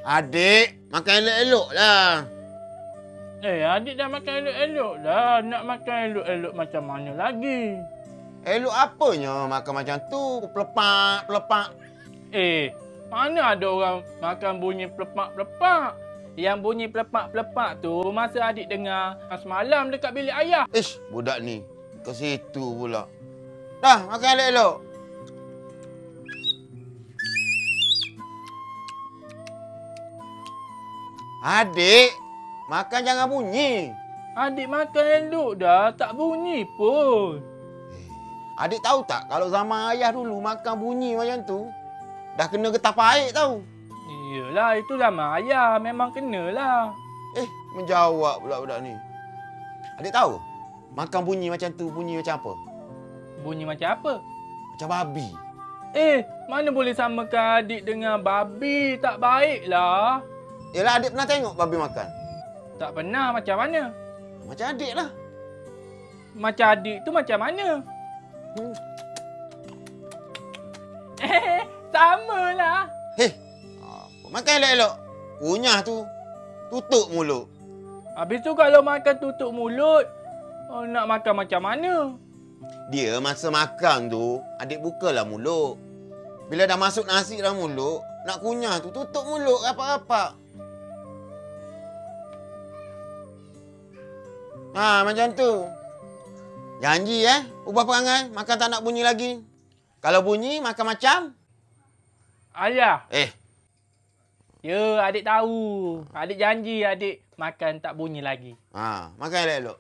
Adik, makan elok-elok lah. Adik dah makan elok-elok dah. Nak makan elok-elok macam mana lagi? Elok apanya makan macam tu? Pelepak-pelepak. Mana ada orang makan bunyi pelepak-pelepak? Yang bunyi pelepak-pelepak tu masa adik dengar semalam dekat bilik ayah. Ish, budak ni. Ke situ pula. Dah, makan elok-elok. Adik, makan jangan bunyi. Adik makan elok dah, tak bunyi pun. Adik tahu tak kalau zaman ayah dulu makan bunyi macam tu, dah kena getah pahit tau. Iyalah, itu zaman ayah. Memang kenalah. Menjawab pula budak ni. Adik tahu? Makan bunyi macam tu, bunyi macam apa? Bunyi macam apa? Macam babi. Mana boleh samakan adik dengan babi? Tak baiklah. Yelah, adik pernah tengok babi makan? Tak pernah. Macam mana? Macam adik lah. Macam adik tu macam mana? Samalah. Makan elok-elok. Kunyah tu. Tutup mulut. Habis tu kalau makan tutup mulut, nak makan macam mana? Dia masa makan tu, adik bukalah mulut. Bila dah masuk nasi dalam mulut, nak kunyah tu, tutup mulut rapat-rapat. Macam tu. Janji ubah perangai. Makan tak nak bunyi lagi. Kalau bunyi, makan macam? Ayah. Ya, adik tahu. Adik janji adik makan tak bunyi lagi. Makan elok-elok.